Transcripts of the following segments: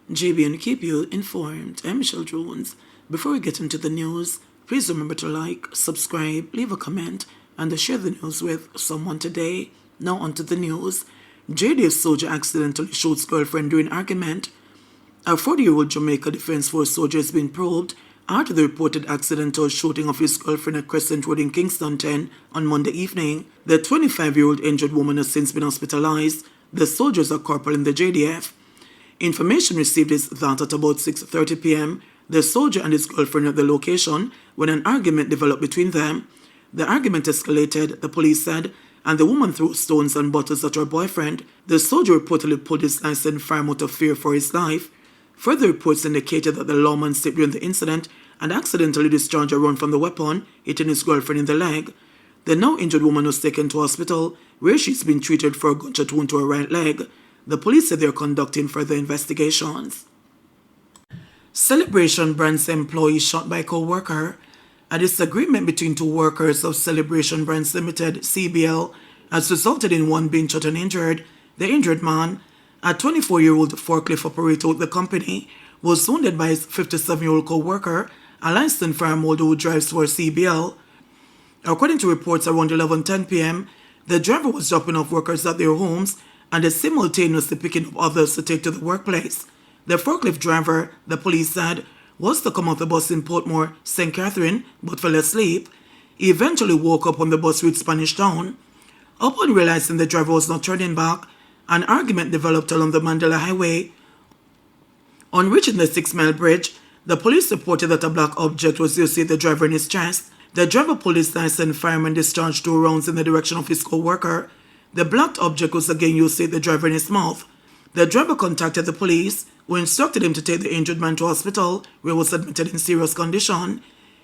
JBNN keep you informed. I'm Michelle Jones. Before we get into the news, please remember to like, subscribe, leave a comment, and share the news with someone today. Now onto the news. JDF soldier accidentally shoots girlfriend during argument. A 40-year-old Jamaica Defense Force soldier has been probed after the reported accidental shooting of his girlfriend at Crescent Road in Kingston 10 on Monday evening. The 25-year-old injured woman has since been hospitalized. The soldier is a corporal in the JDF. Information received is that at about 6:30 p.m., the soldier and his girlfriend were at the location when an argument developed between them. The argument escalated, the police said, and the woman threw stones and bottles at her boyfriend. The soldier reportedly pulled his licensed firearm out of fear for his life. Further reports indicated that the lawman slipped during the incident and accidentally discharged a round from the weapon, hitting his girlfriend in the leg. The now injured woman was taken to hospital, where she's been treated for a gunshot wound to her right leg. The police said they are conducting further investigations. Celebration Brands employee shot by co-worker. A disagreement between two workers of Celebration Brands Limited, CBL, has resulted in one being shot and injured. The injured man, a 24-year-old forklift operator with the company, was wounded by his 57-year-old co-worker, a licensed firearm holder who drives for CBL. According to reports around 11:10 p.m., the driver was dropping off workers at their homes and is simultaneously picking up others to take to the workplace. The forklift driver, the police said, was to come off the bus in Portmore, St. Catherine, but fell asleep. He eventually woke up on the bus with Spanish Town. Upon realizing the driver was not turning back, an argument developed along the Mandela Highway. On reaching the 6-mile bridge, the police reported that a black object was used to hit the driver in his chest. The driver pulled his licensed fireman discharged 2 rounds in the direction of his co-worker. The black object was again used to hit the driver in his mouth. The driver contacted the police, who instructed him to take the injured man to hospital, where he was admitted in serious condition.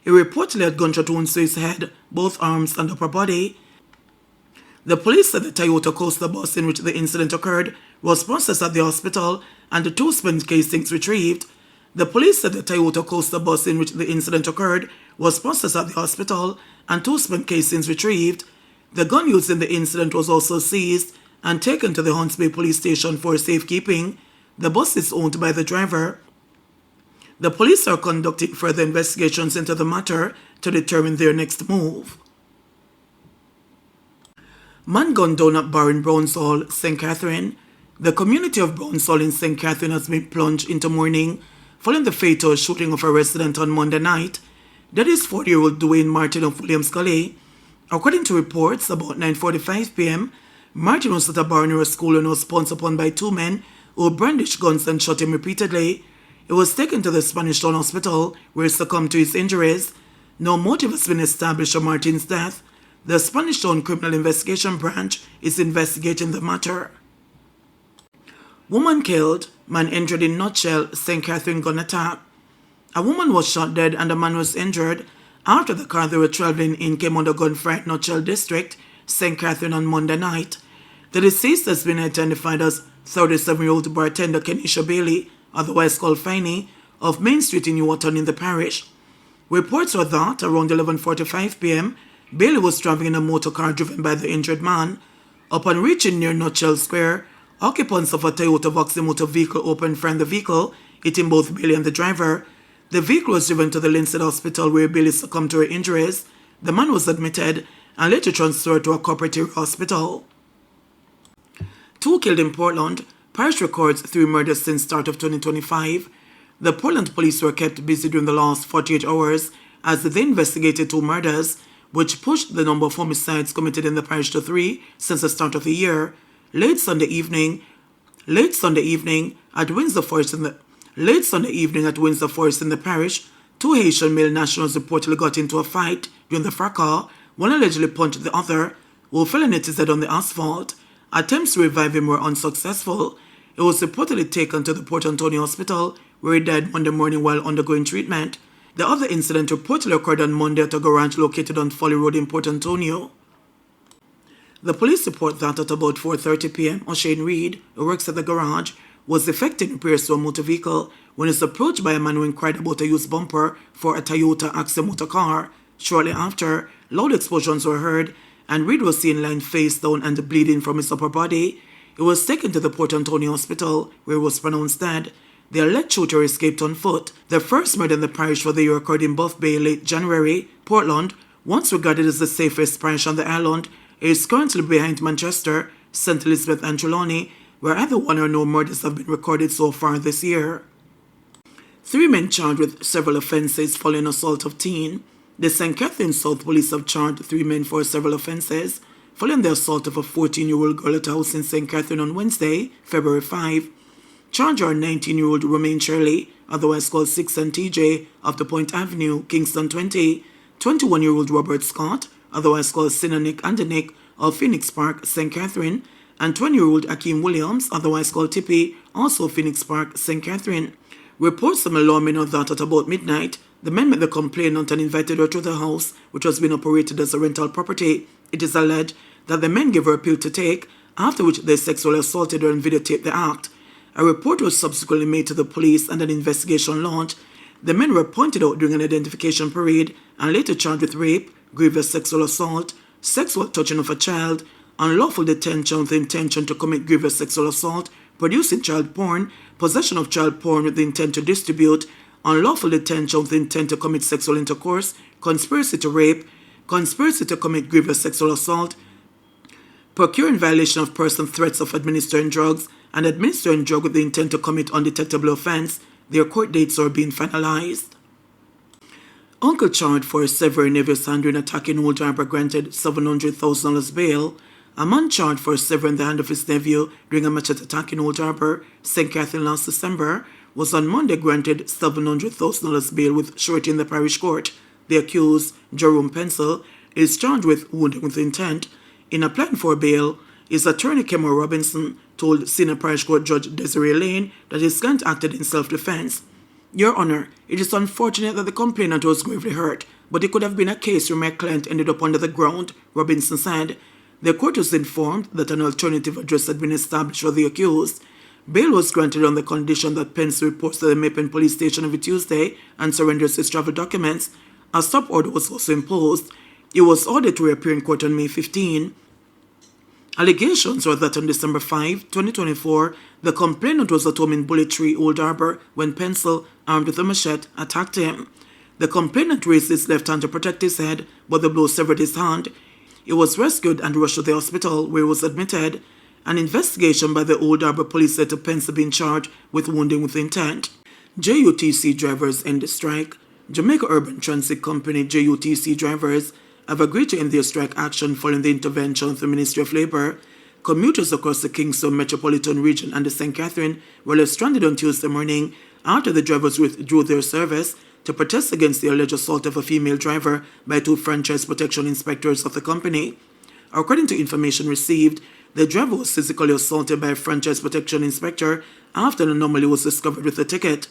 He reportedly had gunshot wounds to his head, both arms and upper body. The police said the Toyota Coaster bus in which the incident occurred was processed at the hospital and the 2 spent casings retrieved. The police said the Toyota Coaster bus in which the incident occurred was processed at the hospital and 2 spent casings retrieved. The gun used in the incident was also seized and taken to the Hunts Bay police station for safekeeping. The bus is owned by the driver. The police are conducting further investigations into the matter to determine their next move. Man gunned down at bar in Brownsall, St. Catherine. The community of Brownsall in St. Catherine has been plunged into mourning following the fatal shooting of a resident on Monday night. That is 40-year-old Dwayne Martin of Williams Gully. According to reports, about 9:45 p.m., Martin was at a bar near a school and was pounced upon by 2 men who brandished guns and shot him repeatedly. He was taken to the Spanish Town Hospital, where he succumbed to his injuries. No motive has been established for Martin's death. The Spanish Town Criminal Investigation Branch is investigating the matter. Woman killed, man injured in Nutshell, St. Catherine gun attack. A woman was shot dead and a man was injured after the car they were traveling in came under gunfire at Nutshell District, St. Catherine on Monday night. The deceased has been identified as 37-year-old bartender Kenisha Bailey, otherwise called Finey, of Main Street in Newarton in the parish. Reports were that around 11:45 p.m., Bailey was traveling in a motor car driven by the injured man. Upon reaching near Nutshell Square, occupants of a Toyota Voxy motor vehicle opened fire on the vehicle, hitting both Bailey and the driver. The vehicle was driven to the Linstead Hospital, where Bailey succumbed to her injuries. The man was admitted and later transferred to a corporate area hospital. 2 killed in Portland. Parish records 3 murders since start of 2025. The Portland police were kept busy during the last 48 hours as they investigated 2 murders, which pushed the number of homicides committed in the parish to 3 since the start of the year. Late Sunday evening at Windsor Forest in the parish, 2 Haitian male nationals reportedly got into a fight during the fracas. One allegedly punched the other, who fell and hit his head on the asphalt. Attempts to revive him were unsuccessful. He was reportedly taken to the Port Antonio Hospital, where he died Monday morning while undergoing treatment. The other incident reportedly occurred on Monday at a garage located on Folly Road in Port Antonio. The police report that at about 4:30 p.m., O'Shane Reed, who works at the garage, was effecting repairs to a motor vehicle when he was approached by a man who inquired about a used bumper for a Toyota Axia motor car. Shortly after, loud explosions were heard and Reed was seen lying face down and bleeding from his upper body. He was taken to the Port Antonio Hospital, where he was pronounced dead. The alleged shooter escaped on foot. The first murder in the parish for the year occurred in Buff Bay late January. Portland, once regarded as the safest parish on the island, is currently behind Manchester, St. Elizabeth and Trelawney, where either one or no murders have been recorded so far this year. 3 men charged with several offences following assault of teen. The St. Catherine South Police have charged 3 men for several offences following the assault of a 14-year-old girl at a house in St. Catherine on Wednesday, February 5. Charged are 19-year-old Romaine Shirley, otherwise called 6 and TJ, of the Point Avenue, Kingston 20, 21-year-old Robert Scott, otherwise called Sinner Nick and Nick, of Phoenix Park, St. Catherine, and 20-year-old Akeem Williams, otherwise called Tippy, also Phoenix Park, St. Catherine. Reports from a lawman are that at about midnight, the men met the complainant and invited her to the house, which was being operated as a rental property. It is alleged that the men gave her a pill to take, after which they sexually assaulted her and videotaped the act. A report was subsequently made to the police and an investigation launched. The men were pointed out during an identification parade and later charged with rape, grievous sexual assault, sexual touching of a child, unlawful detention with the intention to commit grievous sexual assault, producing child porn, possession of child porn with the intent to distribute, unlawful detention with the intent to commit sexual intercourse, conspiracy to rape, conspiracy to commit grievous sexual assault, procuring violation of person threats of administering drugs, and administering drug with the intent to commit undetectable offense. Their court dates are being finalized. Uncle charged for severing nephew's hand in attacking Old Harbour granted $700,000 bail. A man charged for severing the hand of his nephew during a machete attack in Old Harbour, St. Catherine last December, was on Monday granted $700,000 bail with surety in the parish court. The accused, Jerome Pencil, is charged with wounding with intent. In applying for bail, his attorney, Kemmer Robinson, told Senior Parish Court Judge Desiree Lane that his client acted in self-defense. Your Honor, it is unfortunate that the complainant was gravely hurt, but it could have been a case where my client ended up under the ground, Robinson said. The court was informed that an alternative address had been established for the accused. Bail was granted on the condition that Pence reports to the Mapen police station every Tuesday and surrenders his travel documents. A stop order was also imposed. He was ordered to reappear in court on May 15. Allegations were that on December 5, 2024, the complainant was at home in Bullet Tree, Old Harbour, when Pencil, armed with a machete, attacked him. The complainant raised his left hand to protect his head, but the blow severed his hand. He was rescued and rushed to the hospital, where he was admitted. An investigation by the Old Harbour police said to Pencil being charged with wounding with intent. JUTC drivers end the strike. Jamaica Urban Transit Company JUTC drivers have agreed to end their strike action following the intervention of the Ministry of Labour. Commuters across the Kingston metropolitan region and the St. Catherine were left stranded on Tuesday morning after the drivers withdrew their service to protest against the alleged assault of a female driver by 2 franchise protection inspectors of the company. According to information received, the driver was physically assaulted by a franchise protection inspector after an anomaly was discovered with a ticket.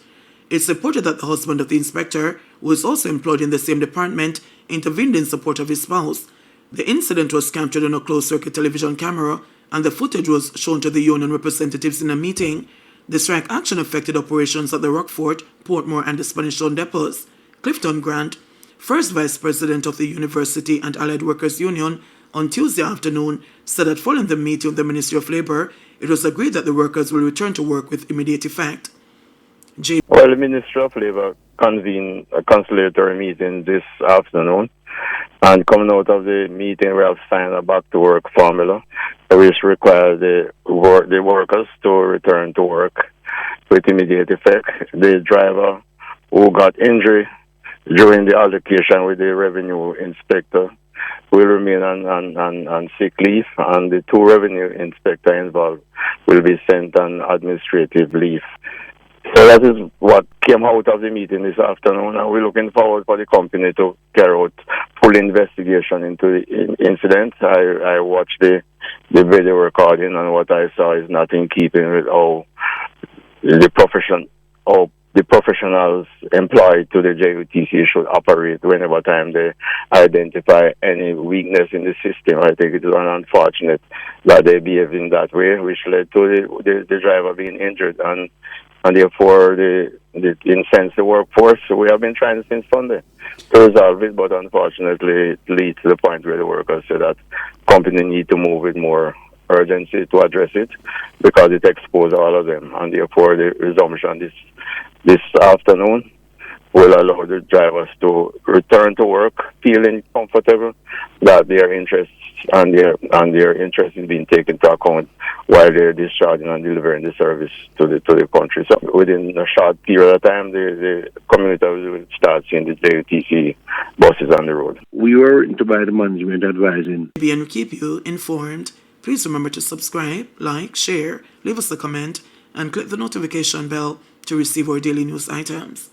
It's reported that the husband of the inspector, who is also employed in the same department, intervened in support of his spouse. The incident was captured on a closed-circuit television camera, and the footage was shown to the union representatives in a meeting. The strike action affected operations at the Rockfort, Portmore, and the Spanish Town depots. Clifton Grant, first vice president of the University and Allied Workers Union, on Tuesday afternoon, said that following the meeting with the Ministry of Labour, it was agreed that the workers will return to work with immediate effect. Well, the Ministry of Labour convened a conciliatory meeting this afternoon, and coming out of the meeting, we have signed a back-to-work formula, which requires the workers to return to work with immediate effect. The driver who got injury during the altercation with the revenue inspector will remain on sick leave, and the 2 revenue inspectors involved will be sent on administrative leave. So that is what came out of the meeting this afternoon, and we're looking forward for the company to carry out full investigation into the incident. I watched the video recording, and what I saw is not in keeping with how the professionals employed to the JUTC should operate whenever time they identify any weakness in the system. I think it is unfortunate that they behave in that way, which led to the driver being injured, and therefore the incense the workforce. So we have been trying since Sunday to resolve it, but unfortunately it leads to the point where the workers say that company need to move with more urgency to address it because it exposed all of them, and therefore the resumption this afternoon will allow the drivers to return to work feeling comfortable that their interests and their interest is being taken into account while they're discharging and delivering the service to the country. So within a short period of time, the community will start seeing the JTC buses on the road. We were to by the management advising. JBNN will keep you informed. Please remember to subscribe, like, share, leave us a comment, and click the notification bell to receive our daily news items.